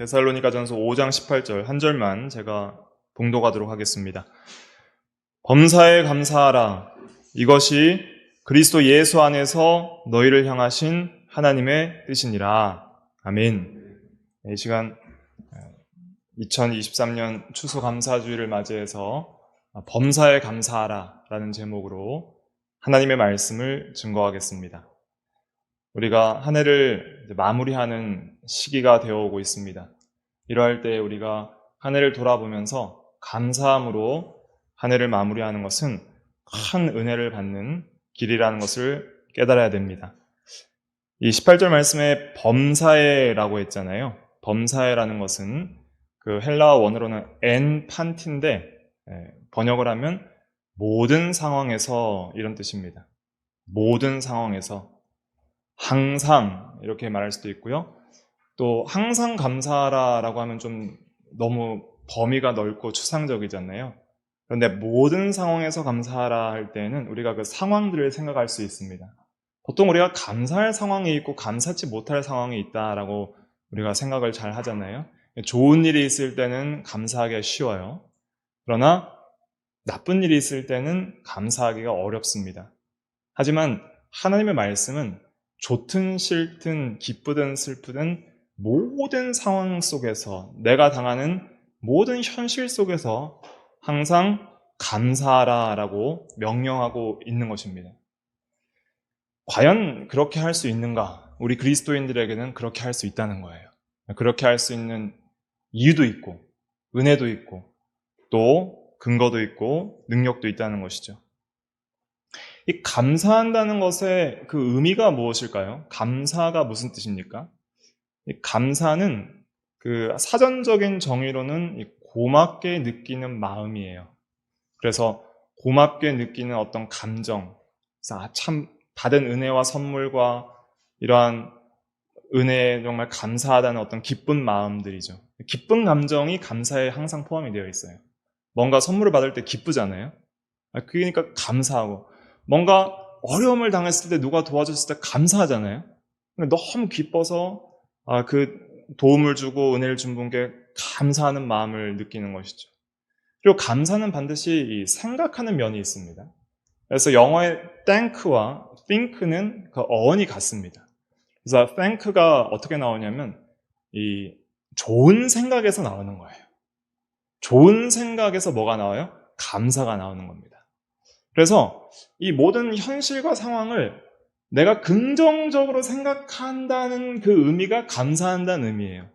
데살로니가전서 5장 18절 한 절만 제가 봉독하도록 하겠습니다. 범사에 감사하라. 이것이 그리스도 예수 안에서 너희를 향하신 하나님의 뜻이니라. 아멘. 이 시간 2023년 추수감사주의를 맞이해서 범사에 감사하라 라는 제목으로 하나님의 말씀을 증거하겠습니다. 우리가 한 해를 마무리하는 시기가 되어오고 있습니다. 이러할 때 우리가 한 해를 돌아보면서 감사함으로 한 해를 마무리하는 것은 큰 은혜를 받는 길이라는 것을 깨달아야 됩니다. 이 18절 말씀에 범사에라고 했잖아요. 범사에라는 것은 그 헬라어 원어로는 엔 판티인데 번역을 하면 모든 상황에서 이런 뜻입니다. 모든 상황에서, 항상 이렇게 말할 수도 있고요. 또 항상 감사하라라고 하면 좀 너무 범위가 넓고 추상적이잖아요. 그런데 모든 상황에서 감사하라 할 때는 우리가 그 상황들을 생각할 수 있습니다. 보통 우리가 감사할 상황이 있고 감사치 못할 상황이 있다라고 우리가 생각을 잘 하잖아요. 좋은 일이 있을 때는 감사하기가 쉬워요. 그러나 나쁜 일이 있을 때는 감사하기가 어렵습니다. 하지만 하나님의 말씀은 좋든 싫든 기쁘든 슬프든 모든 상황 속에서, 내가 당하는 모든 현실 속에서 항상 감사하라라고 명령하고 있는 것입니다. 과연 그렇게 할 수 있는가? 우리 그리스도인들에게는 그렇게 할 수 있다는 거예요. 그렇게 할 수 있는 이유도 있고 은혜도 있고 또 근거도 있고 능력도 있다는 것이죠. 이 감사한다는 것의 그 의미가 무엇일까요? 감사가 무슨 뜻입니까? 이 감사는 그 사전적인 정의로는 고맙게 느끼는 마음이에요. 그래서 고맙게 느끼는 어떤 감정, 참 받은 은혜와 선물과 이러한 은혜에 정말 감사하다는 어떤 기쁜 마음들이죠. 기쁜 감정이 감사에 항상 포함이 되어 있어요. 뭔가 선물을 받을 때 기쁘잖아요. 그러니까 감사하고, 뭔가 어려움을 당했을 때 누가 도와줬을 때 감사하잖아요. 너무 기뻐서 그 도움을 주고 은혜를 준 분께 감사하는 마음을 느끼는 것이죠. 그리고 감사는 반드시 생각하는 면이 있습니다. 그래서 영어의 thank와 think는 그 어원이 같습니다. 그래서 thank가 어떻게 나오냐면 이 좋은 생각에서 나오는 거예요. 좋은 생각에서 뭐가 나와요? 감사가 나오는 겁니다. 그래서 이 모든 현실과 상황을 내가 긍정적으로 생각한다는 그 의미가 감사한다는 의미예요.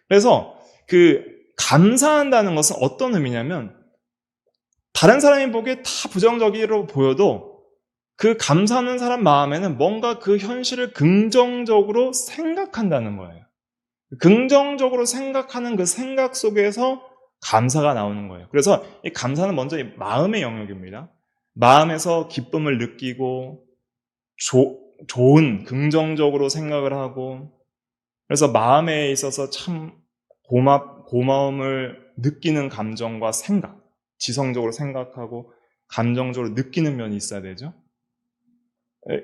그래서 그 감사한다는 것은 어떤 의미냐면, 다른 사람이 보기에 다 부정적으로 보여도 그 감사하는 사람 마음에는 뭔가 그 현실을 긍정적으로 생각한다는 거예요. 긍정적으로 생각하는 그 생각 속에서 감사가 나오는 거예요. 그래서 이 감사는 먼저 이 마음의 영역입니다. 마음에서 기쁨을 느끼고 좋은 긍정적으로 생각을 하고, 그래서 마음에 있어서 참 고마움을 느끼는 감정과 생각, 지성적으로 생각하고 감정적으로 느끼는 면이 있어야 되죠.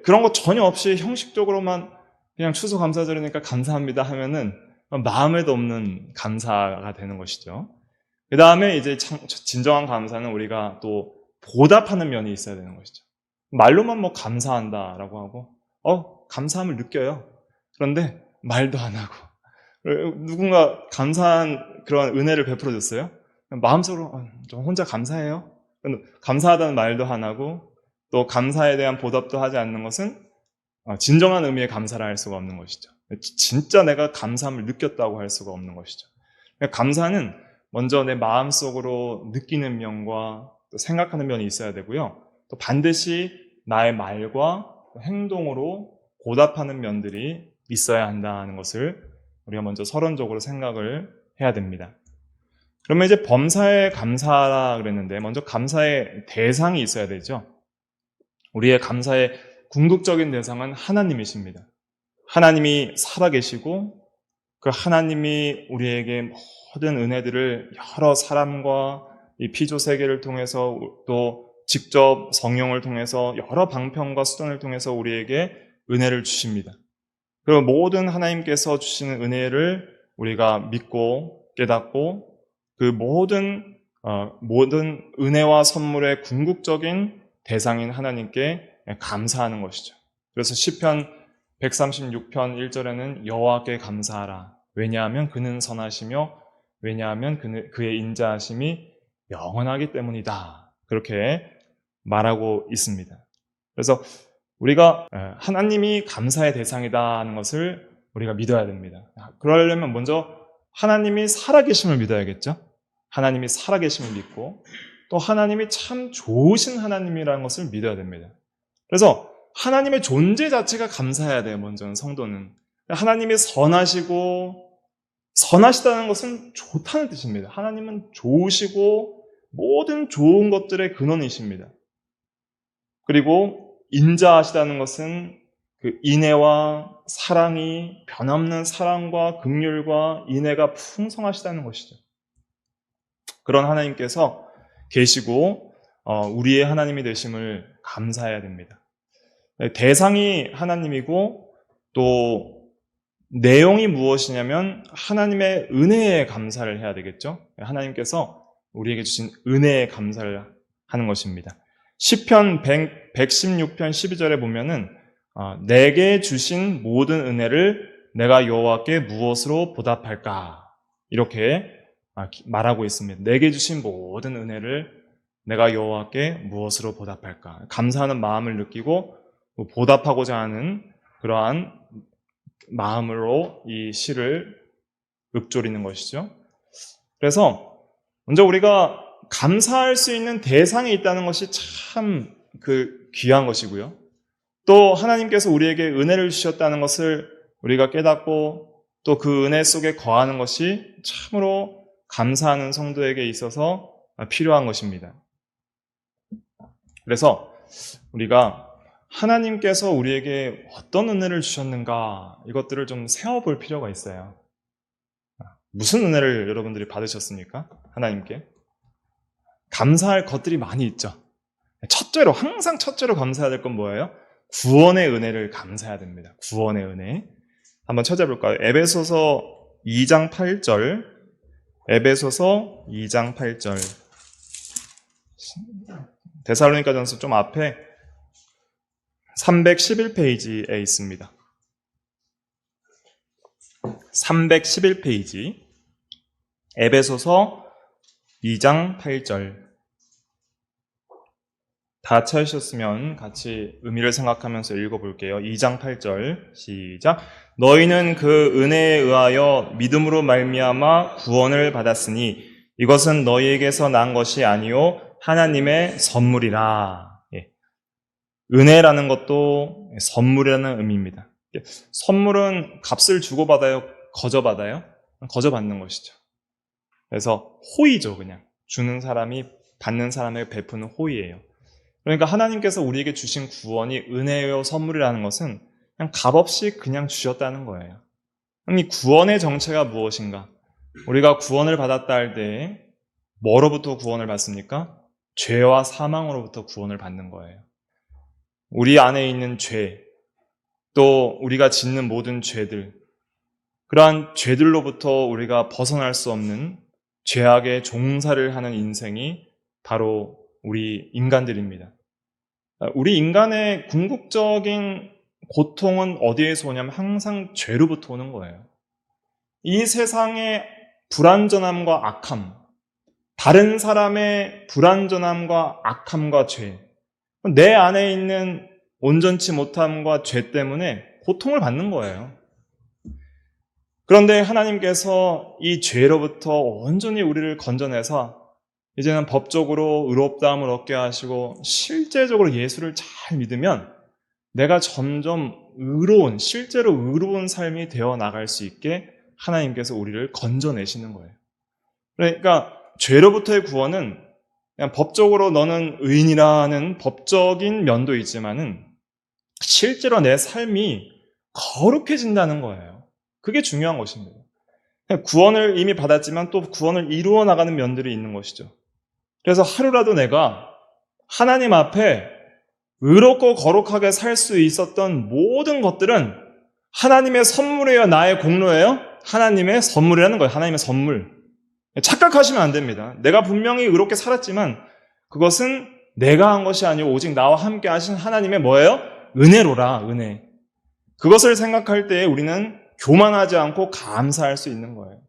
그런 거 전혀 없이 형식적으로만 그냥 추수감사절이니까 감사합니다 하면은 마음에도 없는 감사가 되는 것이죠. 그 다음에 이제 진정한 감사는 우리가 또 보답하는 면이 있어야 되는 것이죠. 말로만 뭐 감사한다라고 하고 감사함을 느껴요. 그런데 말도 안 하고, 누군가 감사한 그런 은혜를 베풀어 줬어요. 마음속으로 저 혼자 감사해요. 감사하다는 말도 안 하고 또 감사에 대한 보답도 하지 않는 것은 진정한 의미의 감사를 할 수가 없는 것이죠. 진짜 내가 감사함을 느꼈다고 할 수가 없는 것이죠. 감사는 먼저 내 마음속으로 느끼는 면과 또 생각하는 면이 있어야 되고요. 또 반드시 나의 말과 행동으로 보답하는 면들이 있어야 한다는 것을 우리가 먼저 서론적으로 생각을 해야 됩니다. 그러면 이제 범사에 감사하라 그랬는데, 먼저 감사의 대상이 있어야 되죠. 우리의 감사의 궁극적인 대상은 하나님이십니다. 하나님이 살아계시고 그 하나님이 우리에게 모든 은혜들을 여러 사람과 이 피조 세계를 통해서 또 직접 성령을 통해서 여러 방편과 수단을 통해서 우리에게 은혜를 주십니다. 그리고 모든 하나님께서 주시는 은혜를 우리가 믿고 깨닫고 그 모든 은혜와 선물의 궁극적인 대상인 하나님께 감사하는 것이죠. 그래서 시편 136편 1절에는 여호와께 감사하라. 왜냐하면 그는 선하시며 왜냐하면 그의 인자하심이 영원하기 때문이다. 그렇게 말하고 있습니다. 그래서 우리가 하나님이 감사의 대상이다 하는 것을 우리가 믿어야 됩니다. 그러려면 먼저 하나님이 살아계심을 믿어야겠죠. 하나님이 살아계심을 믿고 또 하나님이 참 좋으신 하나님이라는 것을 믿어야 됩니다. 그래서 하나님의 존재 자체가 감사해야 돼요. 먼저는 성도는. 하나님이 선하시다는 것은 좋다는 뜻입니다. 하나님은 좋으시고 모든 좋은 것들의 근원이십니다. 그리고 인자하시다는 것은 그 인애와 사랑이 변함없는 사랑과 긍휼과 인애가 풍성하시다는 것이죠. 그런 하나님께서 계시고 우리의 하나님이 되심을 감사해야 됩니다. 대상이 하나님이고 또 내용이 무엇이냐면 하나님의 은혜에 감사를 해야 되겠죠. 하나님께서 우리에게 주신 은혜에 감사를 하는 것입니다. 시편 116편 12절에 보면은 내게 주신 모든 은혜를 내가 여호와께 무엇으로 보답할까? 이렇게 말하고 있습니다. 내게 주신 모든 은혜를 내가 여호와께 무엇으로 보답할까? 감사하는 마음을 느끼고 보답하고자 하는 그러한 마음으로 이 시를 읊조리는 것이죠. 그래서 먼저 우리가 감사할 수 있는 대상이 있다는 것이 참 귀한 것이고요. 또 하나님께서 우리에게 은혜를 주셨다는 것을 우리가 깨닫고 또 그 은혜 속에 거하는 것이 참으로 감사하는 성도에게 있어서 필요한 것입니다. 그래서 우리가 하나님께서 우리에게 어떤 은혜를 주셨는가 이것들을 좀 세워볼 필요가 있어요. 무슨 은혜를 여러분들이 받으셨습니까? 하나님께. 감사할 것들이 많이 있죠. 항상 첫째로 감사해야 될 건 뭐예요? 구원의 은혜를 감사해야 됩니다. 구원의 은혜. 한번 찾아볼까요? 에베소서 2장 8절. 에베소서 2장 8절. 데살로니가전서 좀 앞에 311페이지에 있습니다. 311페이지. 에베소서 2장 8절. 다 찾으셨으면 같이 의미를 생각하면서 읽어볼게요. 2장 8절 시작. 너희는 그 은혜에 의하여 믿음으로 말미암아 구원을 받았으니 이것은 너희에게서 난 것이 아니요 하나님의 선물이라. 은혜라는 것도 선물이라는 의미입니다. 선물은 값을 주고받아요? 거저받아요? 거저받는 것이죠. 그래서 호의죠. 그냥 주는 사람이 받는 사람에게 베푸는 호의예요. 그러니까 하나님께서 우리에게 주신 구원이 은혜요 선물이라는 것은 그냥 값없이 그냥 주셨다는 거예요. 이 구원의 정체가 무엇인가? 우리가 구원을 받았다 할 때 뭐로부터 구원을 받습니까? 죄와 사망으로부터 구원을 받는 거예요. 우리 안에 있는 죄, 또 우리가 짓는 모든 죄들, 그러한 죄들로부터 우리가 벗어날 수 없는 죄악의 종사를 하는 인생이 바로 우리 인간들입니다. 우리 인간의 궁극적인 고통은 어디에서 오냐면 항상 죄로부터 오는 거예요. 이 세상의 불완전함과 악함, 다른 사람의 불완전함과 악함과 죄, 내 안에 있는 온전치 못함과 죄 때문에 고통을 받는 거예요. 그런데 하나님께서 이 죄로부터 온전히 우리를 건져내서 이제는 법적으로 의롭다함을 얻게 하시고 실제적으로 예수를 잘 믿으면 내가 점점 실제로 의로운 삶이 되어 나갈 수 있게 하나님께서 우리를 건져내시는 거예요. 그러니까 죄로부터의 구원은 그냥 법적으로 너는 의인이라는 법적인 면도 있지만은 실제로 내 삶이 거룩해진다는 거예요. 그게 중요한 것입니다. 구원을 이미 받았지만 또 구원을 이루어 나가는 면들이 있는 것이죠. 그래서 하루라도 내가 하나님 앞에 의롭고 거룩하게 살 수 있었던 모든 것들은 하나님의 선물이에요? 나의 공로예요? 하나님의 선물이라는 거예요. 하나님의 선물. 착각하시면 안 됩니다. 내가 분명히 의롭게 살았지만 그것은 내가 한 것이 아니고 오직 나와 함께 하신 하나님의 뭐예요? 은혜로라, 은혜. 그것을 생각할 때 우리는 교만하지 않고 감사할 수 있는 거예요.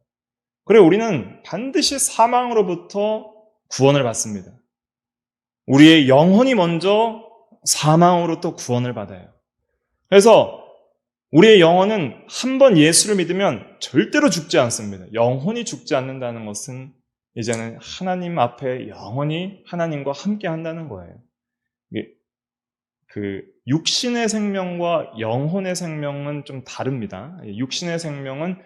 그래, 우리는 반드시 사망으로부터 구원을 받습니다. 우리의 영혼이 먼저 사망으로부터 구원을 받아요. 그래서 우리의 영혼은 한 번 예수를 믿으면 절대로 죽지 않습니다. 영혼이 죽지 않는다는 것은 이제는 하나님 앞에 영원히 하나님과 함께 한다는 거예요. 그 육신의 생명과 영혼의 생명은 좀 다릅니다. 육신의 생명은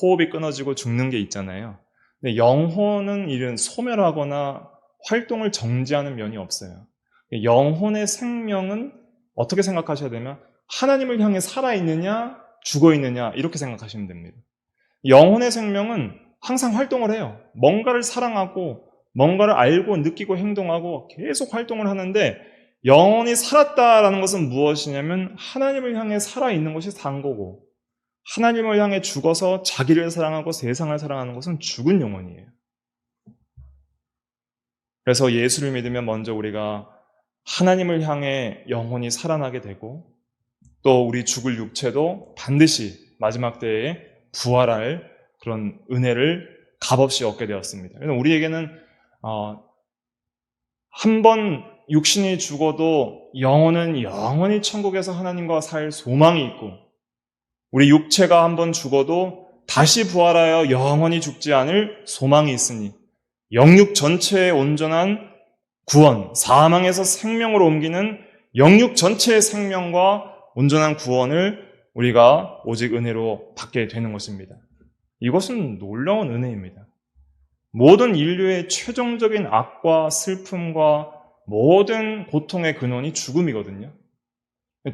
호흡이 끊어지고 죽는 게 있잖아요. 근데 영혼은 이런 소멸하거나 활동을 정지하는 면이 없어요. 영혼의 생명은 어떻게 생각하셔야 되면 하나님을 향해 살아있느냐 죽어있느냐 이렇게 생각하시면 됩니다. 영혼의 생명은 항상 활동을 해요. 뭔가를 사랑하고 뭔가를 알고 느끼고 행동하고 계속 활동을 하는데 영혼이 살았다라는 것은 무엇이냐면 하나님을 향해 살아있는 것이 산 거고 하나님을 향해 죽어서 자기를 사랑하고 세상을 사랑하는 것은 죽은 영혼이에요. 그래서 예수를 믿으면 먼저 우리가 하나님을 향해 영혼이 살아나게 되고 또 우리 죽을 육체도 반드시 마지막 때에 부활할 그런 은혜를 값없이 얻게 되었습니다. 그래서 우리에게는 한 번 육신이 죽어도 영혼은 영원히 천국에서 하나님과 살 소망이 있고 우리 육체가 한 번 죽어도 다시 부활하여 영원히 죽지 않을 소망이 있으니 영육 전체의 온전한 구원, 사망에서 생명으로 옮기는 영육 전체의 생명과 온전한 구원을 우리가 오직 은혜로 받게 되는 것입니다. 이것은 놀라운 은혜입니다. 모든 인류의 최종적인 악과 슬픔과 모든 고통의 근원이 죽음이거든요.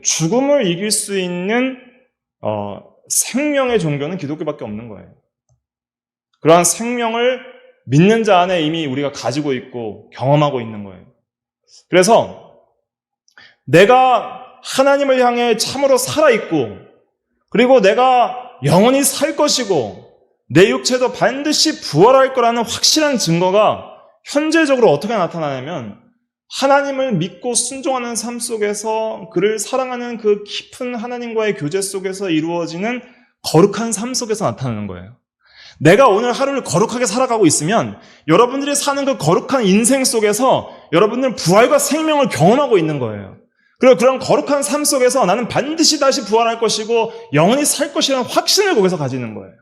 죽음을 이길 수 있는 생명의 종교는 기독교밖에 없는 거예요. 그러한 생명을 믿는 자 안에 이미 우리가 가지고 있고 경험하고 있는 거예요. 그래서 내가 하나님을 향해 참으로 살아있고 그리고 내가 영원히 살 것이고 내 육체도 반드시 부활할 거라는 확실한 증거가 현재적으로 어떻게 나타나냐면 하나님을 믿고 순종하는 삶 속에서 그를 사랑하는 그 깊은 하나님과의 교제 속에서 이루어지는 거룩한 삶 속에서 나타나는 거예요. 내가 오늘 하루를 거룩하게 살아가고 있으면 여러분들이 사는 그 거룩한 인생 속에서 여러분들은 부활과 생명을 경험하고 있는 거예요. 그리고 그런 거룩한 삶 속에서 나는 반드시 다시 부활할 것이고 영원히 살 것이라는 확신을 거기서 가지는 거예요.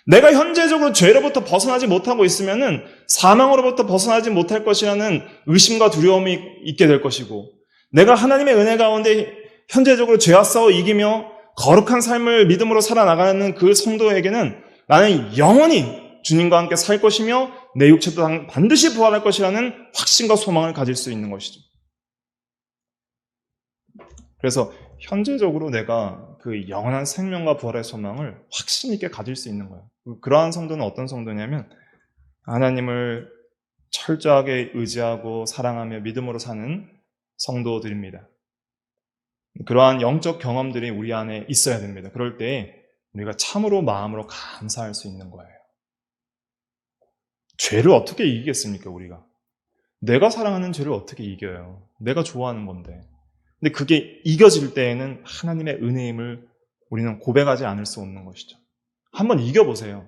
내가 현재적으로 죄로부터 벗어나지 못하고 있으면은 사망으로부터 벗어나지 못할 것이라는 의심과 두려움이 있게 될 것이고 내가 하나님의 은혜 가운데 현재적으로 죄와 싸워 이기며 거룩한 삶을 믿음으로 살아나가는 그 성도에게는 나는 영원히 주님과 함께 살 것이며 내 육체도 반드시 부활할 것이라는 확신과 소망을 가질 수 있는 것이죠. 그래서 현재적으로 내가 그 영원한 생명과 부활의 소망을 확신 있게 가질 수 있는 거예요. 그러한 성도는 어떤 성도냐면 하나님을 철저하게 의지하고 사랑하며 믿음으로 사는 성도들입니다. 그러한 영적 경험들이 우리 안에 있어야 됩니다. 그럴 때 우리가 참으로 마음으로 감사할 수 있는 거예요. 죄를 어떻게 이기겠습니까, 우리가? 내가 사랑하는 죄를 어떻게 이겨요? 내가 좋아하는 건데. 근데 그게 이겨질 때에는 하나님의 은혜임을 우리는 고백하지 않을 수 없는 것이죠. 한번 이겨보세요.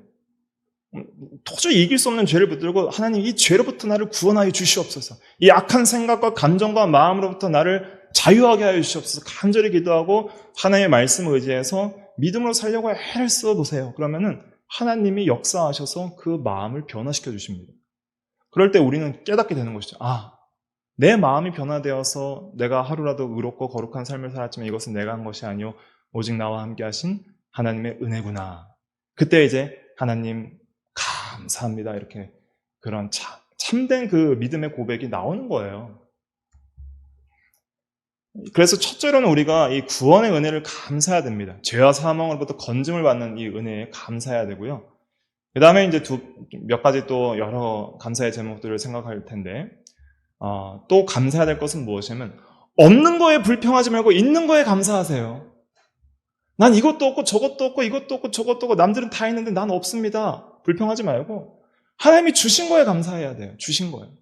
도저히 이길 수 없는 죄를 붙들고 하나님 이 죄로부터 나를 구원하여 주시옵소서. 이 악한 생각과 감정과 마음으로부터 나를 자유하게 하여 주시옵소서. 간절히 기도하고 하나님의 말씀을 의지해서 믿음으로 살려고 애를 써보세요. 그러면은 하나님이 역사하셔서 그 마음을 변화시켜 주십니다. 그럴 때 우리는 깨닫게 되는 것이죠. 내 마음이 변화되어서 내가 하루라도 의롭고 거룩한 삶을 살았지만 이것은 내가 한 것이 아니요 오직 나와 함께 하신 하나님의 은혜구나. 그때 이제 하나님 감사합니다. 이렇게 그런 참된 그 믿음의 고백이 나오는 거예요. 그래서 첫째로는 우리가 이 구원의 은혜를 감사해야 됩니다. 죄와 사망으로부터 건짐을 받는 이 은혜에 감사해야 되고요. 그 다음에 이제 몇 가지 또 여러 감사의 제목들을 생각할 텐데 또 감사해야 될 것은 무엇이냐면 없는 거에 불평하지 말고 있는 거에 감사하세요. 난 이것도 없고 저것도 없고 이것도 없고 저것도 없고 남들은 다 있는데 난 없습니다. 불평하지 말고 하나님이 주신 거에 감사해야 돼요. 주신 거예요.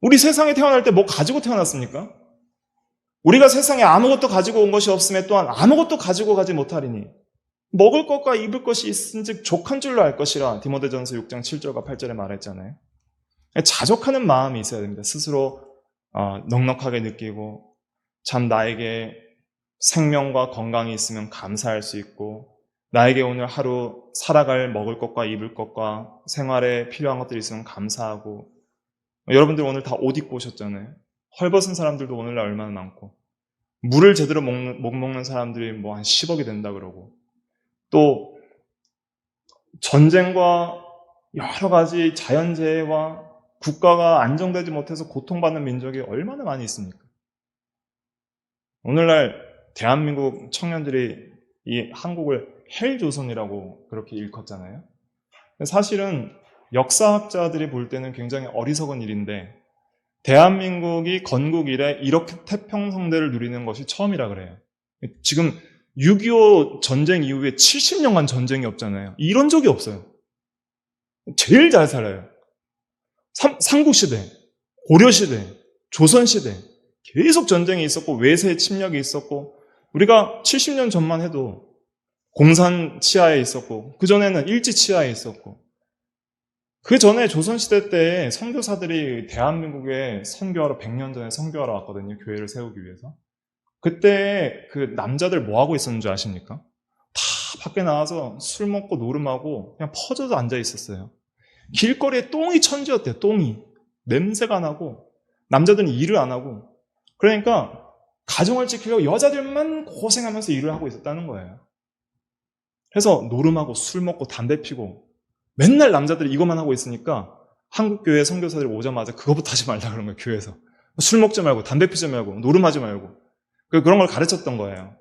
우리 세상에 태어날 때 뭐 가지고 태어났습니까? 우리가 세상에 아무것도 가지고 온 것이 없음에 또한 아무것도 가지고 가지 못하리니 먹을 것과 입을 것이 있은즉 족한 줄로 알 것이라 디모데전서 6장 7절과 8절에 말했잖아요. 자족하는 마음이 있어야 됩니다. 스스로 넉넉하게 느끼고 참 나에게 생명과 건강이 있으면 감사할 수 있고 나에게 오늘 하루 살아갈 먹을 것과 입을 것과 생활에 필요한 것들이 있으면 감사하고 여러분들 오늘 다 옷 입고 오셨잖아요. 헐벗은 사람들도 오늘날 얼마나 많고 물을 제대로 못 먹는 사람들이 뭐 한 10억이 된다 그러고 또 전쟁과 여러 가지 자연재해와 국가가 안정되지 못해서 고통받는 민족이 얼마나 많이 있습니까? 오늘날 대한민국 청년들이 이 한국을 헬조선이라고 그렇게 일컫잖아요. 사실은 역사학자들이 볼 때는 굉장히 어리석은 일인데 대한민국이 건국 이래 이렇게 태평성대를 누리는 것이 처음이라 그래요. 지금 6.25 전쟁 이후에 70년간 전쟁이 없잖아요. 이런 적이 없어요. 제일 잘 살아요. 삼국시대, 고려시대, 조선시대 계속 전쟁이 있었고 외세 침략이 있었고 우리가 70년 전만 해도 공산 치하에 있었고 그전에는 일제 치하에 있었고 그 전에 조선시대 때 선교사들이 대한민국에 선교하러 100년 전에 선교하러 왔거든요. 교회를 세우기 위해서. 그때 그 남자들 뭐 하고 있었는 줄 아십니까? 다 밖에 나와서 술 먹고 노름하고 그냥 퍼져서 앉아 있었어요. 길거리에 똥이 천지였대요. 똥이. 냄새가 나고 남자들은 일을 안 하고 그러니까 가정을 지키려고 여자들만 고생하면서 일을 하고 있었다는 거예요. 그래서 노름하고 술 먹고 담배 피고 맨날 남자들이 이것만 하고 있으니까 한국교회 선교사들이 오자마자 그거부터 하지 말라 그런 거예요. 교회에서. 술 먹지 말고 담배 피지 말고 노름하지 말고 그런 걸 가르쳤던 거예요.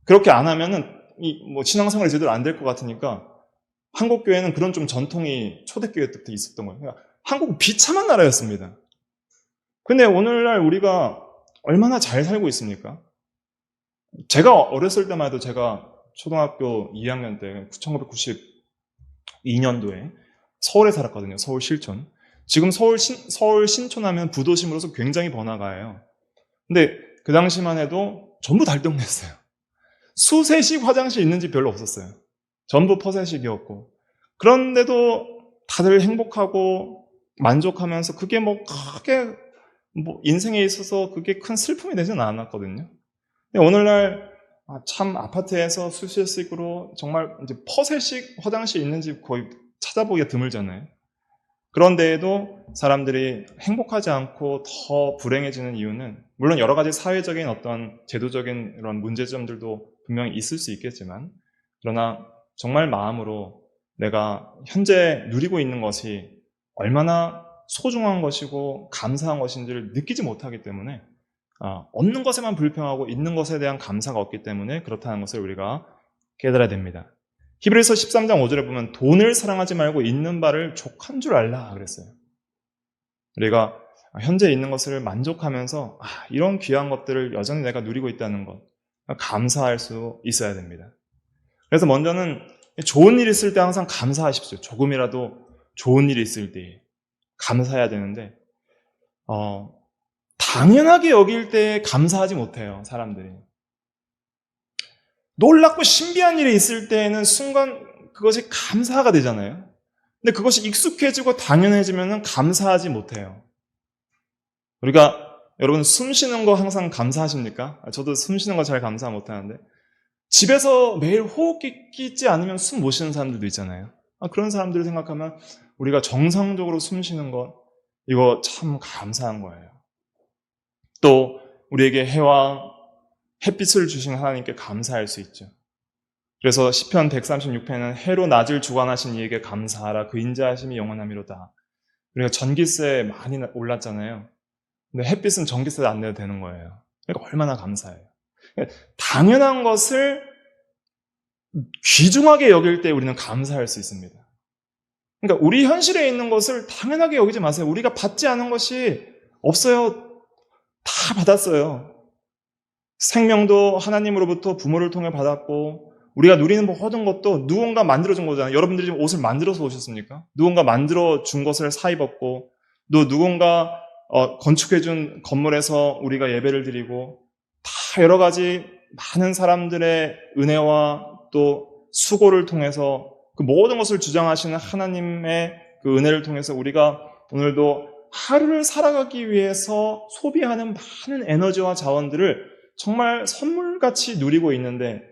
그렇게 안 하면은 뭐 신앙생활이 제대로 안 될 것 같으니까 한국교회는 그런 좀 전통이 초대교회 때부터 있었던 거예요. 그러니까 한국은 비참한 나라였습니다. 근데 오늘날 우리가 얼마나 잘 살고 있습니까? 제가 어렸을 때만 해도 제가 초등학교 2학년 때 1992년도에 서울에 살았거든요. 서울 실촌. 지금 서울 신촌하면 부도심으로서 굉장히 번화가예요. 근데 그 당시만 해도 전부 달동네였어요. 수세식 화장실 있는 집 별로 없었어요. 전부 퍼세식이었고 그런데도 다들 행복하고 만족하면서 그게 뭐 크게 인생에 있어서 그게 큰 슬픔이 되지는 않았거든요. 근데 오늘날 참 아파트에서 수세식으로 정말 이제 퍼세식 화장실 있는 집 거의 찾아보기가 드물잖아요. 그런데에도 사람들이 행복하지 않고 더 불행해지는 이유는 물론 여러 가지 사회적인 어떤 제도적인 이런 문제점들도 분명히 있을 수 있겠지만 그러나 정말 마음으로 내가 현재 누리고 있는 것이 얼마나 소중한 것이고 감사한 것인지를 느끼지 못하기 때문에 없는 것에만 불평하고 있는 것에 대한 감사가 없기 때문에 그렇다는 것을 우리가 깨달아야 됩니다. 히브리서 13장 5절에 보면 돈을 사랑하지 말고 있는 바를 족한 줄 알라 그랬어요. 우리가 현재 있는 것을 만족하면서 이런 귀한 것들을 여전히 내가 누리고 있다는 것 감사할 수 있어야 됩니다. 그래서 먼저는 좋은 일 있을 때 항상 감사하십시오. 조금이라도 좋은 일이 있을 때 감사해야 되는데 당연하게 여길 때 감사하지 못해요. 사람들이. 놀랍고 신비한 일이 있을 때에는 순간 그것이 감사가 되잖아요. 근데 그것이 익숙해지고 당연해지면 감사하지 못해요. 우리가 여러분 숨 쉬는 거 항상 감사하십니까? 저도 숨 쉬는 거 잘 감사 못하는데 집에서 매일 호흡기 끼지 않으면 숨 못 쉬는 사람들도 있잖아요. 그런 사람들을 생각하면 우리가 정상적으로 숨 쉬는 것 이거 참 감사한 거예요. 또 우리에게 해와 햇빛을 주신 하나님께 감사할 수 있죠. 그래서 시편 136편은 해로 낮을 주관하신 이에게 감사하라 그 인자하심이 영원하미로다. 우리가 전기세 많이 올랐잖아요. 근데 햇빛은 전기세 안 내도 되는 거예요. 그러니까 얼마나 감사해요. 당연한 것을 귀중하게 여길 때 우리는 감사할 수 있습니다. 그러니까 우리 현실에 있는 것을 당연하게 여기지 마세요. 우리가 받지 않은 것이 없어요. 다 받았어요. 생명도 하나님으로부터 부모를 통해 받았고 우리가 누리는 모든 것도 누군가 만들어준 거잖아요. 여러분들이 지금 옷을 만들어서 오셨습니까? 누군가 만들어준 것을 사 입었고 또 누군가 건축해준 건물에서 우리가 예배를 드리고 다 여러 가지 많은 사람들의 은혜와 또 수고를 통해서 그 모든 것을 주장하시는 하나님의 그 은혜를 통해서 우리가 오늘도 하루를 살아가기 위해서 소비하는 많은 에너지와 자원들을 정말 선물같이 누리고 있는데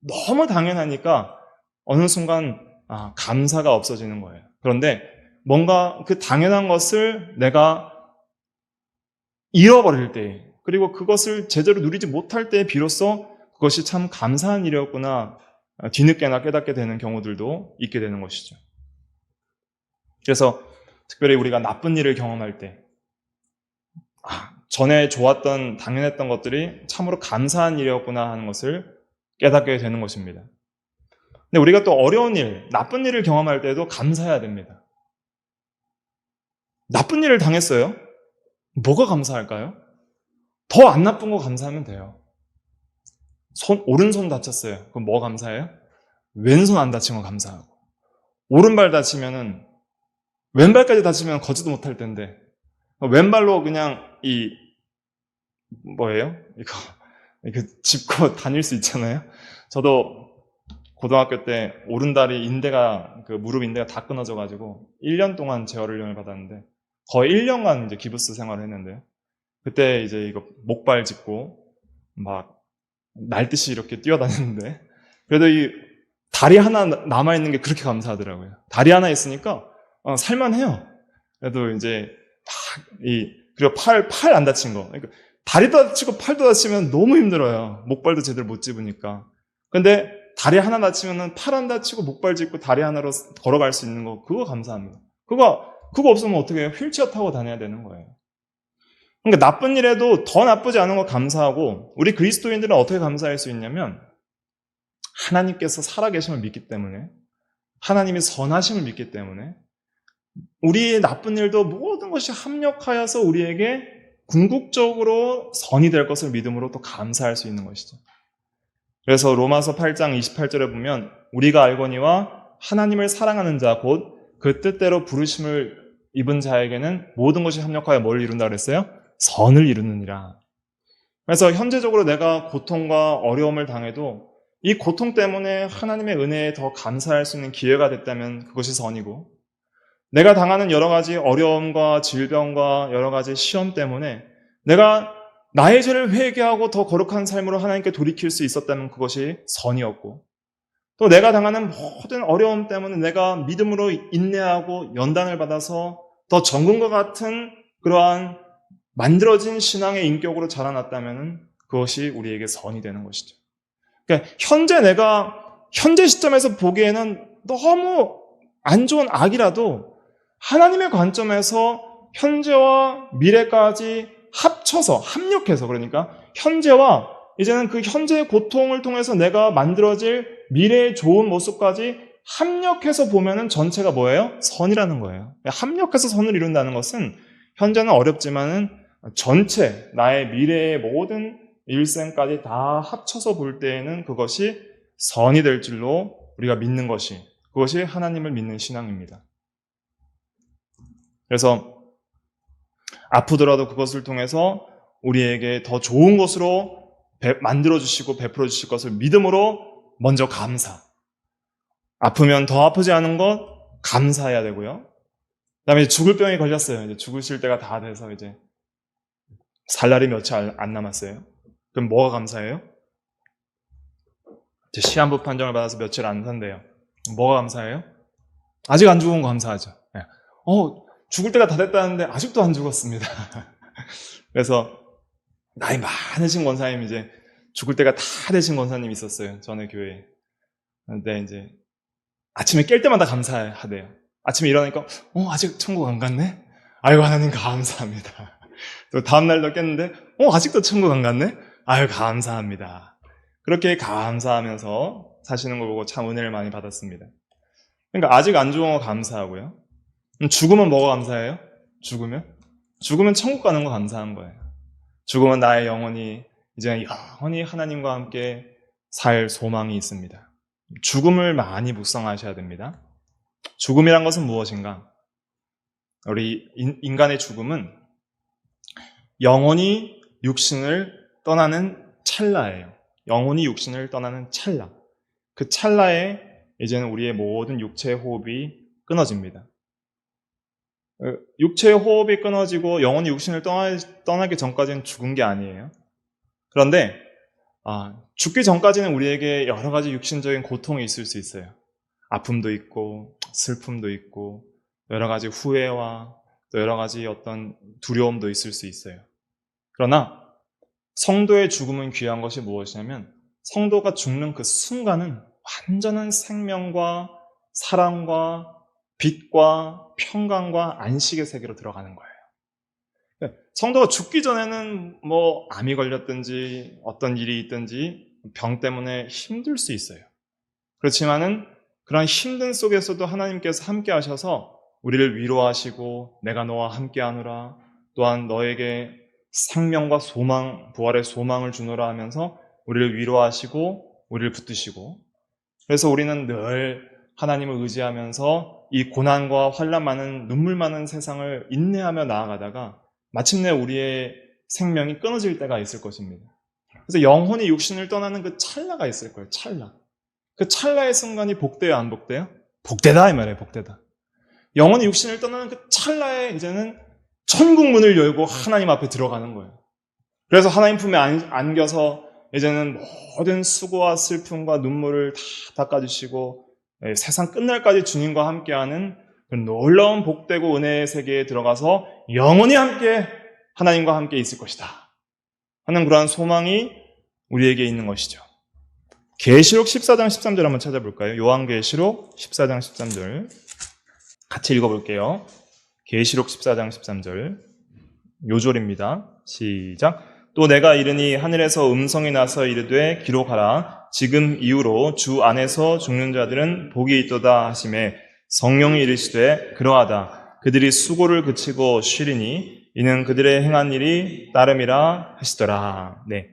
너무 당연하니까 어느 순간 감사가 없어지는 거예요. 그런데 뭔가 그 당연한 것을 내가 잃어버릴 때 그리고 그것을 제대로 누리지 못할 때 비로소 그것이 참 감사한 일이었구나 뒤늦게나 깨닫게 되는 경우들도 있게 되는 것이죠. 그래서 특별히 우리가 나쁜 일을 경험할 때 전에 좋았던 당연했던 것들이 참으로 감사한 일이었구나 하는 것을 깨닫게 되는 것입니다. 근데 우리가 또 어려운 일, 나쁜 일을 경험할 때도 감사해야 됩니다. 나쁜 일을 당했어요? 뭐가 감사할까요? 더 안 나쁜 거 감사하면 돼요. 오른손 다쳤어요. 그럼 뭐 감사해요? 왼손 안 다친 거 감사하고. 오른발 다치면은 왼발까지 다치면 걷지도 못할 텐데 왼발로 그냥 이거 짚고 다닐 수 있잖아요. 저도 고등학교 때 오른다리 그 무릎 인대가 다 끊어져가지고 1년 동안 재활훈련을 받았는데 거의 1년간 이제 기부스 생활을 했는데요. 그때 이제 이거 목발 짚고 막 날듯이 이렇게 뛰어다녔는데 그래도 이 다리 하나 남아있는 게 그렇게 감사하더라고요. 다리 하나 있으니까 살만해요. 그래도 이제 그리고 팔 안 다친 거. 그러니까 다리도 다치고 팔도 다치면 너무 힘들어요. 목발도 제대로 못 집으니까. 근데 다리 하나 다치면은 팔 안 다치고 목발 짚고 다리 하나로 걸어갈 수 있는 거 그거 감사합니다. 그거 없으면 어떻게 해요? 휠체어 타고 다녀야 되는 거예요. 그러니까 나쁜 일에도 더 나쁘지 않은 거 감사하고 우리 그리스도인들은 어떻게 감사할 수 있냐면 하나님께서 살아계심을 믿기 때문에 하나님이 선하심을 믿기 때문에 우리의 나쁜 일도 모든 것이 합력하여서 우리에게 궁극적으로 선이 될 것을 믿음으로 또 감사할 수 있는 것이죠. 그래서 로마서 8장 28절에 보면 우리가 알거니와 하나님을 사랑하는 자 곧 그 뜻대로 부르심을 입은 자에게는 모든 것이 합력하여 뭘 이룬다 그랬어요? 선을 이루느니라. 그래서 현재적으로 내가 고통과 어려움을 당해도 이 고통 때문에 하나님의 은혜에 더 감사할 수 있는 기회가 됐다면 그것이 선이고 내가 당하는 여러 가지 어려움과 질병과 여러 가지 시험 때문에 내가 나의 죄를 회개하고 더 거룩한 삶으로 하나님께 돌이킬 수 있었다면 그것이 선이었고 또 내가 당하는 모든 어려움 때문에 내가 믿음으로 인내하고 연단을 받아서 더 정금과 같은 그러한 만들어진 신앙의 인격으로 자라났다면 그것이 우리에게 선이 되는 것이죠. 그러니까 현재 시점에서 보기에는 너무 안 좋은 악이라도 하나님의 관점에서 현재와 미래까지 합력해서 그러니까 현재와 이제는 그 현재의 고통을 통해서 내가 만들어질 미래의 좋은 모습까지 합력해서 보면은 전체가 뭐예요? 선이라는 거예요. 합력해서 선을 이룬다는 것은 현재는 어렵지만은 전체 나의 미래의 모든 일생까지 다 합쳐서 볼 때에는 그것이 선이 될 줄로 우리가 믿는 그것이 하나님을 믿는 신앙입니다. 그래서 아프더라도 그것을 통해서 우리에게 더 좋은 것으로 만들어주시고 베풀어주실 것을 믿음으로 먼저 감사. 아프면 더 아프지 않은 것 감사해야 되고요. 그 다음에 죽을 병이 걸렸어요. 이제 죽으실 때가 다 돼서 이제 살 날이 며칠 안 남았어요. 그럼 뭐가 감사해요? 이제 시한부 판정을 받아서 며칠 안 산대요. 뭐가 감사해요? 아직 안 죽은 거 감사하죠. 죽을 때가 다 됐다는데 아직도 안 죽었습니다. 그래서 나이 많으신 권사님 이제 죽을 때가 다 되신 권사님 있었어요. 전에 교회에. 근데 이제 아침에 깰 때마다 감사하대요. 아침에 일어나니까 아직 천국 안 갔네? 아이고 하나님 감사합니다. 또 다음날도 깼는데 아직도 천국 안 갔네? 아유 감사합니다. 그렇게 감사하면서 사시는 걸 보고 참 은혜를 많이 받았습니다. 그러니까 아직 안 죽은 거 감사하고요. 죽으면 뭐가 감사해요? 죽으면 천국 가는 거 감사한 거예요. 죽으면 나의 영혼이 이제 영원히 하나님과 함께 살 소망이 있습니다. 죽음을 많이 묵상하셔야 됩니다. 죽음이란 것은 무엇인가? 우리 인간의 죽음은 영원히 육신을 떠나는 찰나예요. 영원히 육신을 떠나는 찰나. 그 찰나에 이제는 우리의 모든 육체의 호흡이 끊어집니다. 육체의 호흡이 끊어지고 영원히 육신을 떠나기 전까지는 죽은 게 아니에요. 그런데 죽기 전까지는 우리에게 여러 가지 육신적인 고통이 있을 수 있어요. 아픔도 있고 슬픔도 있고 여러 가지 후회와 또 여러 가지 어떤 두려움도 있을 수 있어요. 그러나 성도의 죽음은 귀한 것이 무엇이냐면 성도가 죽는 그 순간은 완전한 생명과 사랑과 빛과 평강과 안식의 세계로 들어가는 거예요. 성도가 죽기 전에는 암이 걸렸든지 어떤 일이 있든지 병 때문에 힘들 수 있어요. 그렇지만은 그런 힘든 속에서도 하나님께서 함께 하셔서 우리를 위로하시고 내가 너와 함께하노라, 또한 너에게 생명과 소망, 부활의 소망을 주노라 하면서 우리를 위로하시고 우리를 붙드시고, 그래서 우리는 늘 하나님을 의지하면서 이 고난과 환난 많은 눈물 많은 세상을 인내하며 나아가다가 마침내 우리의 생명이 끊어질 때가 있을 것입니다. 그래서 영혼이 육신을 떠나는 그 찰나가 있을 거예요. 찰나. 그 찰나의 순간이 복돼요, 안 복돼요? 복되다 이 말이에요. 복되다. 영혼이 육신을 떠나는 그 찰나에 이제는 천국 문을 열고 하나님 앞에 들어가는 거예요. 그래서 하나님 품에 안겨서 이제는 모든 수고와 슬픔과 눈물을 다 닦아주시고 세상 끝날까지 주님과 함께하는 그 놀라운 복되고 은혜의 세계에 들어가서 영원히 함께 하나님과 함께 있을 것이다 하는 그러한 소망이 우리에게 있는 것이죠. 계시록 14장 13절 한번 찾아볼까요? 요한계시록 14장 13절 같이 읽어볼게요. 계시록 14장 13절 요절입니다. 시작. 또 내가 이르니 하늘에서 음성이 나서 이르되 기록하라. 지금 이후로 주 안에서 죽는 자들은 복이 있도다 하시매 성령이 이르시되 그러하다. 그들이 수고를 그치고 쉬리니 이는 그들의 행한 일이 따름이라 하시더라. 네.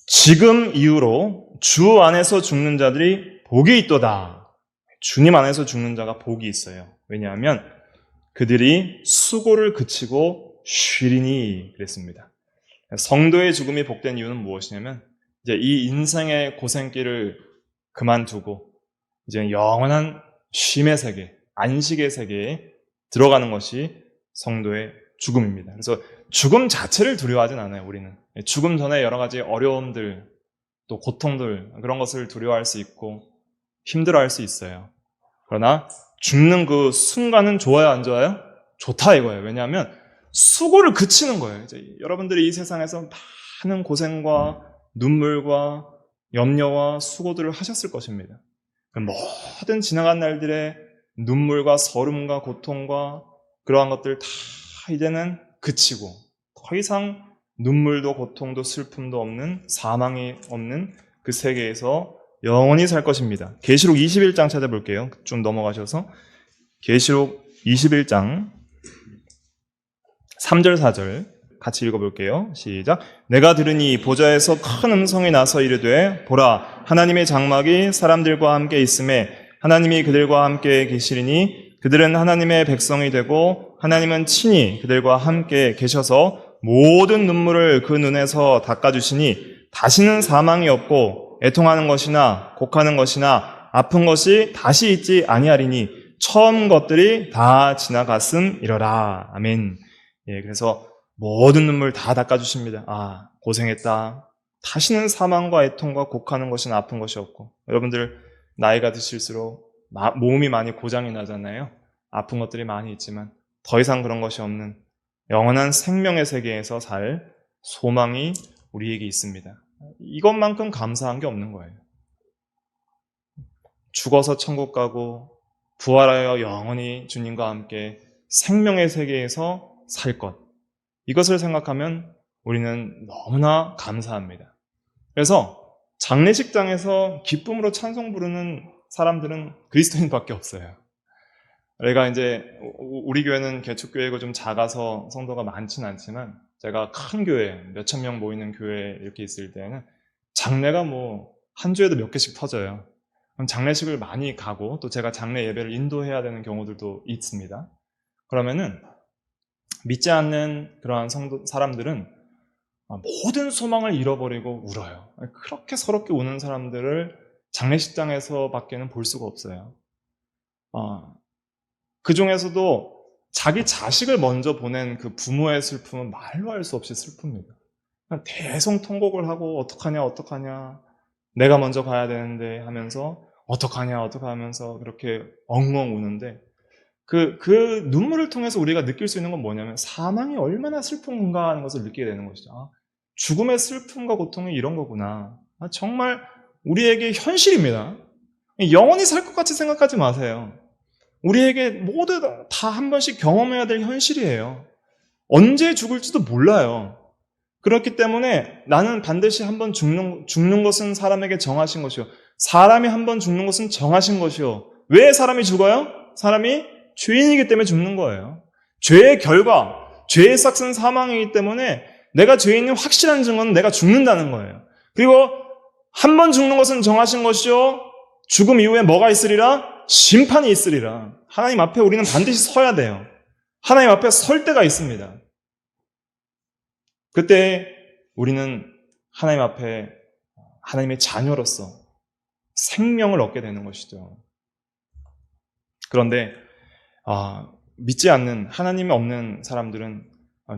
지금 이후로 주 안에서 죽는 자들이 복이 있도다. 주님 안에서 죽는 자가 복이 있어요. 왜냐하면 그들이 수고를 그치고 쉬리니 그랬습니다. 성도의 죽음이 복된 이유는 무엇이냐면 이제 이 인생의 고생길을 그만두고 이제 영원한 쉼의 세계, 안식의 세계에 들어가는 것이 성도의 죽음입니다. 그래서 죽음 자체를 두려워하진 않아요, 우리는. 죽음 전에 여러 가지 어려움들, 또 고통들, 그런 것을 두려워할 수 있고 힘들어할 수 있어요. 그러나 죽는 그 순간은 좋아요, 안 좋아요? 좋다 이거예요. 왜냐하면 수고를 그치는 거예요. 이제 여러분들이 이 세상에서 많은 고생과 눈물과 염려와 수고들을 하셨을 것입니다. 모든 지나간 날들의 눈물과 서름과 고통과 그러한 것들 다 이제는 그치고 더 이상 눈물도 고통도 슬픔도 없는 사망이 없는 그 세계에서 영원히 살 것입니다. 계시록 21장 찾아볼게요. 좀 넘어가셔서 계시록 21장 3절 4절 같이 읽어볼게요. 시작. 내가 들으니 보좌에서 큰 음성이 나서 이르되 보라 하나님의 장막이 사람들과 함께 있음에 하나님이 그들과 함께 계시리니 그들은 하나님의 백성이 되고 하나님은 친히 그들과 함께 계셔서 모든 눈물을 그 눈에서 닦아주시니 다시는 사망이 없고 애통하는 것이나 곡하는 것이나 아픈 것이 다시 있지 아니하리니 처음 것들이 다 지나갔음이러라. 아멘. 예, 그래서 모든 눈물 다 닦아주십니다. 고생했다. 다시는 사망과 애통과 곡하는 것이나 아픈 것이 없고. 여러분들 나이가 드실수록 몸이 많이 고장이 나잖아요. 아픈 것들이 많이 있지만 더 이상 그런 것이 없는 영원한 생명의 세계에서 살 소망이 우리에게 있습니다. 이것만큼 감사한 게 없는 거예요. 죽어서 천국 가고 부활하여 영원히 주님과 함께 생명의 세계에서 살 것. 이것을 생각하면 우리는 너무나 감사합니다. 그래서 장례식장에서 기쁨으로 찬송 부르는 사람들은 그리스도인밖에 없어요. 우리가 이제 우리 교회는 개척교회가 좀 작아서 성도가 많지는 않지만 제가 큰 교회, 몇천 명 모이는 교회 이렇게 있을 때는 장례가 뭐 한 주에도 몇 개씩 터져요. 그럼 장례식을 많이 가고 또 제가 장례 예배를 인도해야 되는 경우들도 있습니다. 그러면은 믿지 않는 그러한 사람들은 모든 소망을 잃어버리고 울어요. 그렇게 서럽게 우는 사람들을 장례식장에서 밖에는 볼 수가 없어요. 그 중에서도 자기 자식을 먼저 보낸 그 부모의 슬픔은 말로 할 수 없이 슬픕니다. 대성통곡을 하고 어떡하냐 내가 먼저 가야 되는데 하면서 어떡하냐 하면서 그렇게 엉엉 우는데 그 눈물을 통해서 우리가 느낄 수 있는 건 뭐냐면 사망이 얼마나 슬픈 건가 하는 것을 느끼게 되는 것이죠. 죽음의 슬픔과 고통이 이런 거구나. 정말 우리에게 현실입니다. 영원히 살 것 같이 생각하지 마세요. 우리에게 모두 다 한 번씩 경험해야 될 현실이에요. 언제 죽을지도 몰라요. 그렇기 때문에 나는 반드시 한 번 죽는 것은 사람에게 정하신 것이요. 사람이 한 번 죽는 것은 정하신 것이요. 왜 사람이 죽어요? 사람이 죄인이기 때문에 죽는 거예요. 죄의 결과, 죄의 삭은 사망이기 때문에 내가 죄인인 확실한 증거는 내가 죽는다는 거예요. 그리고 한 번 죽는 것은 정하신 것이요. 죽음 이후에 뭐가 있으리라? 심판이 있으리라. 하나님 앞에 우리는 반드시 서야 돼요. 하나님 앞에 설 때가 있습니다. 그때 우리는 하나님 앞에 하나님의 자녀로서 생명을 얻게 되는 것이죠. 그런데 믿지 않는 하나님이 없는 사람들은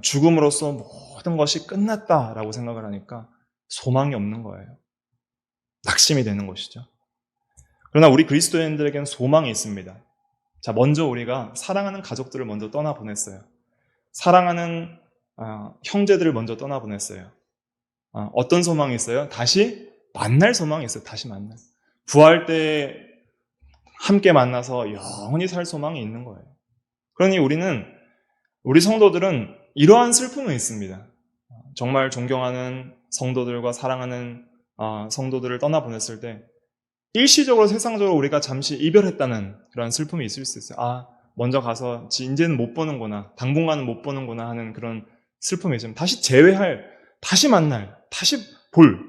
죽음으로써 모든 것이 끝났다라고 생각을 하니까 소망이 없는 거예요. 낙심이 되는 것이죠. 그러나 우리 그리스도인들에게는 소망이 있습니다. 자, 먼저 우리가 사랑하는 가족들을 먼저 떠나보냈어요. 사랑하는 형제들을 먼저 떠나보냈어요. 어떤 소망이 있어요? 다시 만날 소망이 있어요. 다시 만날. 부활 때 함께 만나서 영원히 살 소망이 있는 거예요. 그러니 우리 성도들은 이러한 슬픔이 있습니다. 정말 존경하는 성도들과 사랑하는 성도들을 떠나보냈을 때 일시적으로 세상적으로 우리가 잠시 이별했다는 그런 슬픔이 있을 수 있어요. 먼저 가서 이제는 못 보는구나, 당분간은 못 보는구나 하는 그런 슬픔이 있으면 다시 재회할, 다시 만날, 다시 볼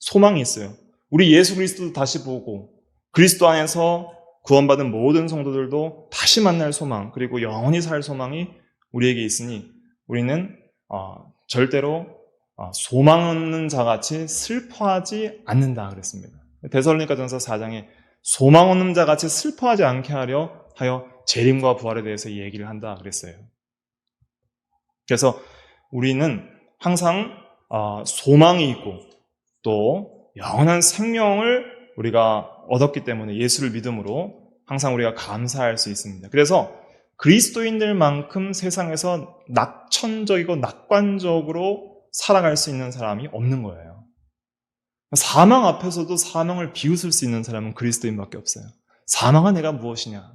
소망이 있어요. 우리 예수 그리스도도 다시 보고 그리스도 안에서 구원받은 모든 성도들도 다시 만날 소망, 그리고 영원히 살 소망이 우리에게 있으니 우리는 절대로 소망 없는 자같이 슬퍼하지 않는다 그랬습니다. 데살로니가전서 4장에 소망 없는 자같이 슬퍼하지 않게 하려 하여 재림과 부활에 대해서 얘기를 한다 그랬어요. 그래서 우리는 항상 소망이 있고 또 영원한 생명을 우리가 얻었기 때문에 예수를 믿음으로 항상 우리가 감사할 수 있습니다. 그래서 그리스도인들만큼 세상에서 낙천적이고 낙관적으로 살아갈 수 있는 사람이 없는 거예요. 사망 앞에서도 사망을 비웃을 수 있는 사람은 그리스도인밖에 없어요. 사망아 내가 무엇이냐?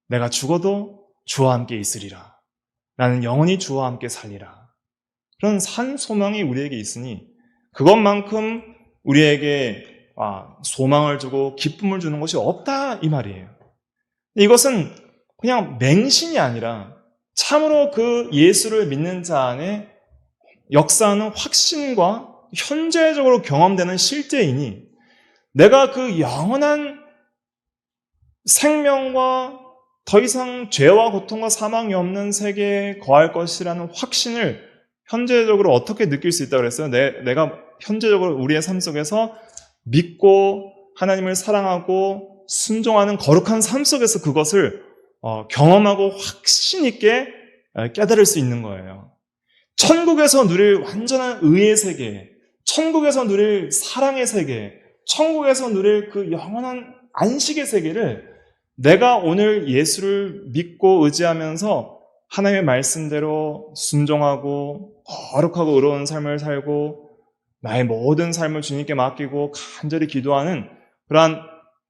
내가 죽어도 주와 함께 있으리라. 나는 영원히 주와 함께 살리라. 그런 산 소망이 우리에게 있으니 그것만큼 우리에게 소망을 주고 기쁨을 주는 것이 없다 이 말이에요. 이것은 그냥 맹신이 아니라 참으로 그 예수를 믿는 자 안에 역사하는 확신과 현재적으로 경험되는 실제이니 내가 그 영원한 생명과 더 이상 죄와 고통과 사망이 없는 세계에 거할 것이라는 확신을 현재적으로 어떻게 느낄 수 있다고 그랬어요? 내가 현재적으로 우리의 삶 속에서 믿고 하나님을 사랑하고 순종하는 거룩한 삶 속에서 그것을 경험하고 확신 있게 깨달을 수 있는 거예요. 천국에서 누릴 완전한 의의 세계, 천국에서 누릴 사랑의 세계, 천국에서 누릴 그 영원한 안식의 세계를 내가 오늘 예수를 믿고 의지하면서 하나님의 말씀대로 순종하고 거룩하고 의로운 삶을 살고 나의 모든 삶을 주님께 맡기고 간절히 기도하는 그러한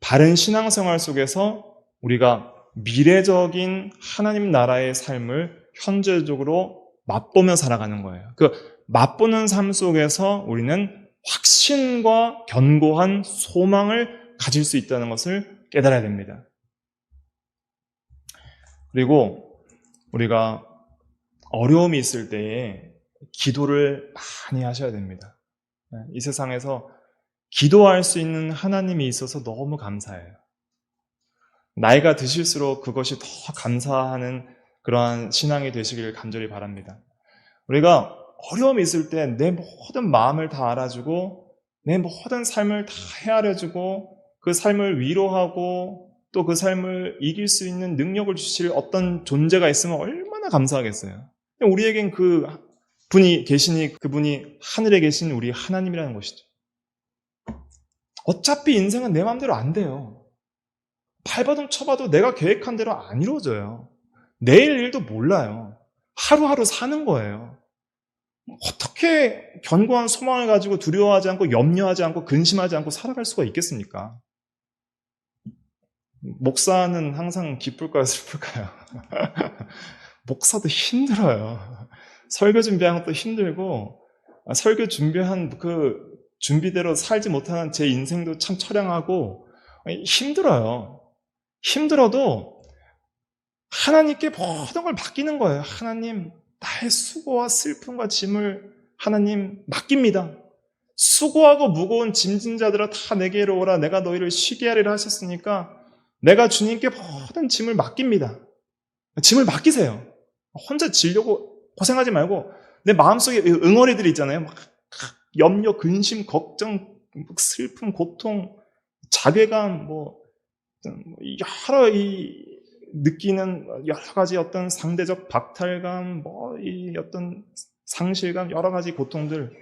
바른 신앙생활 속에서 우리가 미래적인 하나님 나라의 삶을 현재적으로 맛보며 살아가는 거예요. 그 맛보는 삶 속에서 우리는 확신과 견고한 소망을 가질 수 있다는 것을 깨달아야 됩니다. 그리고 우리가 어려움이 있을 때에 기도를 많이 하셔야 됩니다. 이 세상에서 기도할 수 있는 하나님이 있어서 너무 감사해요. 나이가 드실수록 그것이 더 감사하는 그러한 신앙이 되시기를 간절히 바랍니다. 우리가 어려움이 있을 때 내 모든 마음을 다 알아주고 내 모든 삶을 다 헤아려주고 그 삶을 위로하고 또 그 삶을 이길 수 있는 능력을 주실 어떤 존재가 있으면 얼마나 감사하겠어요. 우리에겐 그 분이 계시니 그분이 하늘에 계신 우리 하나님이라는 것이죠. 어차피 인생은 내 마음대로 안 돼요. 발버둥 쳐봐도 내가 계획한 대로 안 이루어져요. 내일 일도 몰라요. 하루하루 사는 거예요. 어떻게 견고한 소망을 가지고 두려워하지 않고 염려하지 않고 근심하지 않고 살아갈 수가 있겠습니까? 목사는 항상 기쁠까요, 슬플까요? 목사도 힘들어요. 설교 준비하는 것도 힘들고 설교 준비한 그 준비대로 살지 못하는 제 인생도 참 처량하고 힘들어요. 힘들어도 하나님께 모든 걸 맡기는 거예요. 하나님, 나의 수고와 슬픔과 짐을 하나님 맡깁니다. 수고하고 무거운 짐진 자들아 다 내게로 오라. 내가 너희를 쉬게 하리라 하셨으니까 내가 주님께 모든 짐을 맡깁니다. 짐을 맡기세요. 혼자 지려고 고생하지 말고 내 마음속에 응어리들이 있잖아요. 막 염려, 근심, 걱정, 슬픔, 고통, 자괴감, 여러 느끼는 여러 가지 어떤 상대적 박탈감, 이 어떤 상실감, 여러 가지 고통들,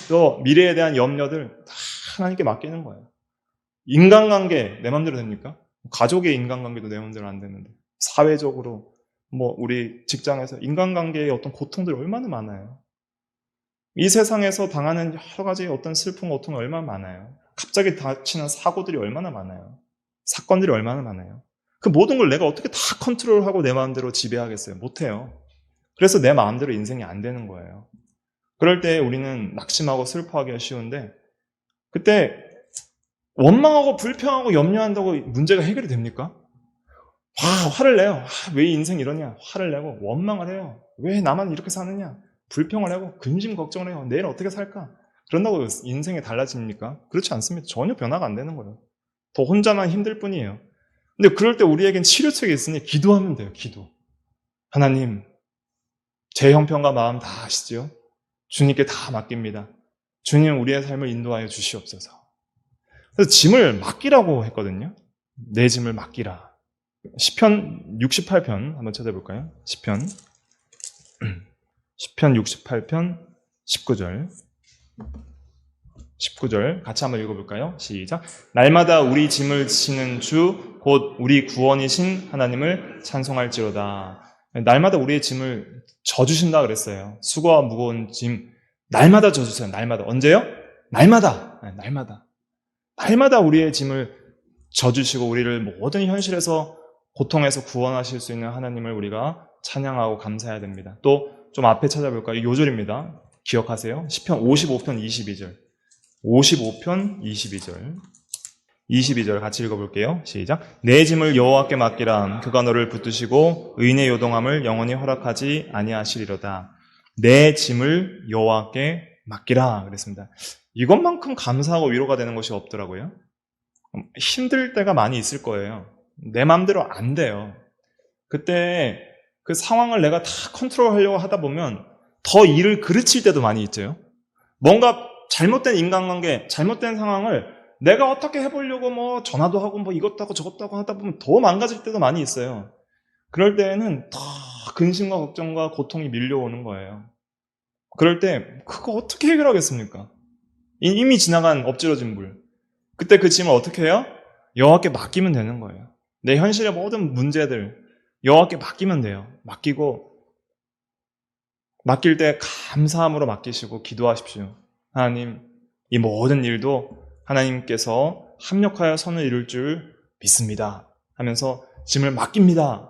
또 미래에 대한 염려들 다 하나님께 맡기는 거예요. 인간관계 내 마음대로 됩니까? 가족의 인간관계도 내 마음대로 안 되는데, 사회적으로 우리 직장에서 인간관계의 어떤 고통들이 얼마나 많아요. 이 세상에서 당하는 여러 가지 어떤 슬픔, 고통이 얼마나 많아요. 갑자기 닥치는 사고들이 얼마나 많아요. 사건들이 얼마나 많아요. 그 모든 걸 내가 어떻게 다 컨트롤하고 내 마음대로 지배하겠어요? 못해요. 그래서 내 마음대로 인생이 안 되는 거예요. 그럴 때 우리는 낙심하고 슬퍼하기가 쉬운데 그때 원망하고 불평하고 염려한다고 문제가 해결이 됩니까? 화를 내요. 왜 인생 이러냐? 화를 내고 원망을 해요. 왜 나만 이렇게 사느냐? 불평을 하고 근심 걱정을 해요. 내일 어떻게 살까? 그런다고 인생이 달라집니까? 그렇지 않습니다. 전혀 변화가 안 되는 거예요. 더 혼자만 힘들 뿐이에요. 근데 그럴 때 우리에겐 치료책이 있으니 기도하면 돼요. 기도. 하나님, 제 형편과 마음 다 아시지요? 주님께 다 맡깁니다. 주님 우리의 삶을 인도하여 주시옵소서. 그래서 짐을 맡기라고 했거든요. 내 짐을 맡기라. 시편 68편 한번 찾아볼까요? 시편 68편 19절. 19절 같이 한번 읽어볼까요? 시작. 날마다 우리 짐을 지시는 주 곧 우리 구원이신 하나님을 찬송할지로다. 날마다 우리의 짐을 져주신다 그랬어요. 수고와 무거운 짐 날마다 져주세요. 날마다. 언제요? 날마다. 날마다. 날마다 우리의 짐을 져주시고 우리를 모든 현실에서 고통에서 구원하실 수 있는 하나님을 우리가 찬양하고 감사해야 됩니다. 또 좀 앞에 찾아볼까요? 요절입니다. 기억하세요. 시편 55편 22절. 55편 22절. 22절 같이 읽어볼게요. 시작. 내 짐을 여호와께 맡기라. 그가 너를 붙드시고 의인의 요동함을 영원히 허락하지 아니하시리로다. 내 짐을 여호와께 맡기라 그랬습니다. 이것만큼 감사하고 위로가 되는 것이 없더라고요. 힘들 때가 많이 있을 거예요. 내 마음대로 안 돼요. 그때 그 상황을 내가 다 컨트롤하려고 하다 보면 더 일을 그르칠 때도 많이 있죠. 뭔가 잘못된 인간관계, 잘못된 상황을 내가 어떻게 해보려고 전화도 하고 이것도 하고 저것도 하고 하다 보면 더 망가질 때도 많이 있어요. 그럴 때에는 더 근심과 걱정과 고통이 밀려오는 거예요. 그럴 때 그거 어떻게 해결하겠습니까? 이미 지나간 엎질러진 물. 그때 그 짐을 어떻게 해요? 여호와께 맡기면 되는 거예요. 내 현실의 모든 문제들 여호와께 맡기면 돼요. 맡길 때 감사함으로 맡기시고 기도하십시오. 하나님, 이 모든 일도 하나님께서 합력하여 선을 이룰 줄 믿습니다 하면서 짐을 맡깁니다.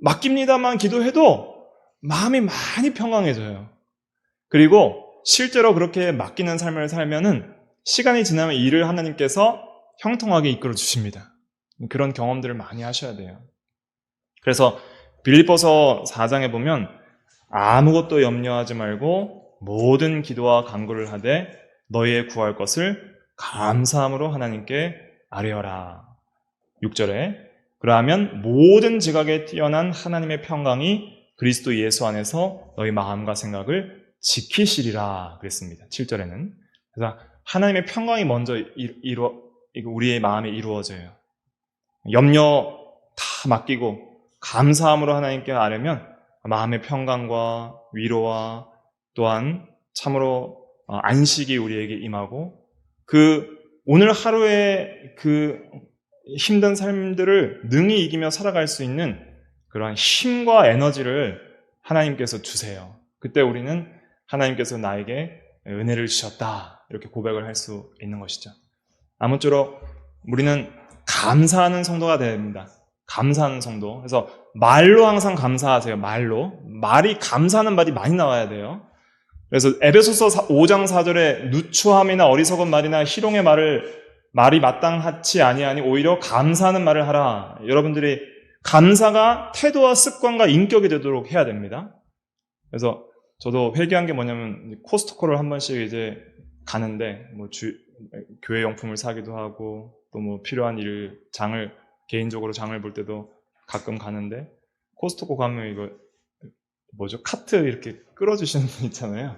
맡깁니다만 기도해도 마음이 많이 평강해져요. 그리고 실제로 그렇게 맡기는 삶을 살면은 시간이 지나면 일을 하나님께서 형통하게 이끌어 주십니다. 그런 경험들을 많이 하셔야 돼요. 그래서 빌립보서 4장에 보면 아무것도 염려하지 말고 모든 기도와 간구를 하되 너희의 구할 것을 감사함으로 하나님께 아뢰어라. 6절에 그러하면 모든 지각에 뛰어난 하나님의 평강이 그리스도 예수 안에서 너희 마음과 생각을 지키시리라 그랬습니다. 7절에는. 그래서 하나님의 평강이 먼저 우리의 마음에 이루어져요. 염려 다 맡기고 감사함으로 하나님께 아뢰면 마음의 평강과 위로와 또한 참으로 안식이 우리에게 임하고 오늘 하루의 힘든 삶들을 능히 이기며 살아갈 수 있는 그러한 힘과 에너지를 하나님께서 주세요. 그때 우리는 하나님께서 나에게 은혜를 주셨다 이렇게 고백을 할 수 있는 것이죠. 아무쪼록 우리는 감사하는 성도가 됩니다. 감사하는 성도. 그래서 말로 항상 감사하세요. 말이 감사하는 말이 많이 나와야 돼요. 그래서 에베소서 5장 4절에 누추함이나 어리석은 말이나 희롱의 말이 마땅하지 아니하니 오히려 감사하는 말을 하라. 여러분들이 감사가 태도와 습관과 인격이 되도록 해야 됩니다. 그래서 저도 회개한 게 뭐냐면 코스트코를 한 번씩 이제 가는데 교회 용품을 사기도 하고 또 필요한 개인적으로 장을 볼 때도 가끔 가는데 코스트코 가면 카트 이렇게 끌어주시는 분 있잖아요.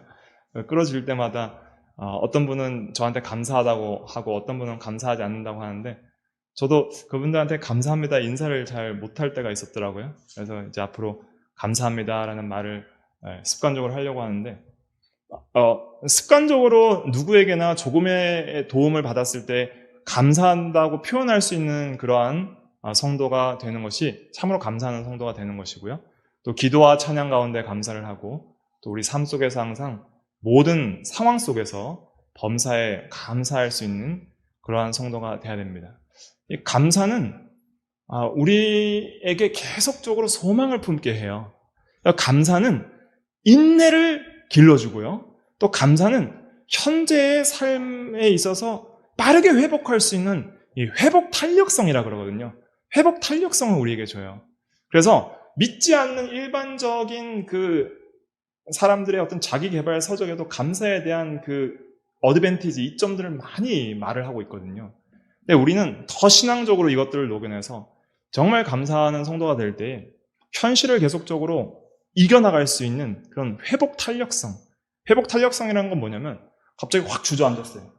끌어줄 때마다 어떤 분은 저한테 감사하다고 하고 어떤 분은 감사하지 않는다고 하는데 저도 그분들한테 감사합니다 인사를 잘 못할 때가 있었더라고요. 그래서 이제 앞으로 감사합니다라는 말을 습관적으로 하려고 하는데 습관적으로 누구에게나 조금의 도움을 받았을 때 감사한다고 표현할 수 있는 그러한 성도가 되는 것이 참으로 감사하는 성도가 되는 것이고요. 또 기도와 찬양 가운데 감사를 하고 또 우리 삶 속에서 항상 모든 상황 속에서 범사에 감사할 수 있는 그러한 성도가 되어야 됩니다. 이 감사는 우리에게 계속적으로 소망을 품게 해요. 감사는 인내를 길러주고요. 또 감사는 현재의 삶에 있어서 빠르게 회복할 수 있는 이 회복 탄력성이라 그러거든요. 회복 탄력성을 우리에게 줘요. 그래서 믿지 않는 일반적인 사람들의 어떤 자기 개발 서적에도 감사에 대한 어드밴티지, 이점들을 많이 말을 하고 있거든요. 근데 우리는 더 신앙적으로 이것들을 녹여내서 정말 감사하는 성도가 될 때 현실을 계속적으로 이겨나갈 수 있는 그런 회복 탄력성. 회복 탄력성이라는 건 뭐냐면 갑자기 확 주저앉았어요.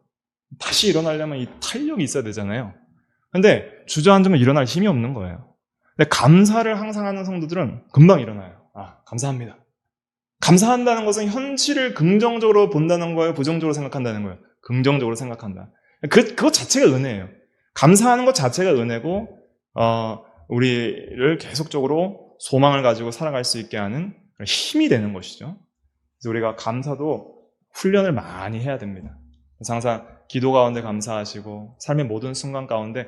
다시 일어나려면 이 탄력이 있어야 되잖아요. 근데 주저앉으면 일어날 힘이 없는 거예요. 근데 감사를 항상 하는 성도들은 금방 일어나요. 감사합니다. 감사한다는 것은 현실을 긍정적으로 본다는 거예요? 부정적으로 생각한다는 거예요? 긍정적으로 생각한다. 그것 자체가 은혜예요. 감사하는 것 자체가 은혜고 우리를 계속적으로 소망을 가지고 살아갈 수 있게 하는 힘이 되는 것이죠. 그래서 우리가 감사도 훈련을 많이 해야 됩니다. 그래서 항상 기도 가운데 감사하시고 삶의 모든 순간 가운데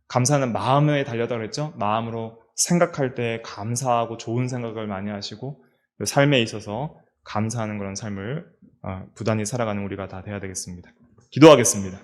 감사는 마음에 달려다 그랬죠. 마음으로 생각할 때 감사하고 좋은 생각을 많이 하시고 삶에 있어서 감사하는 그런 삶을 부단히 살아가는 우리가 다 돼야 되겠습니다. 기도하겠습니다.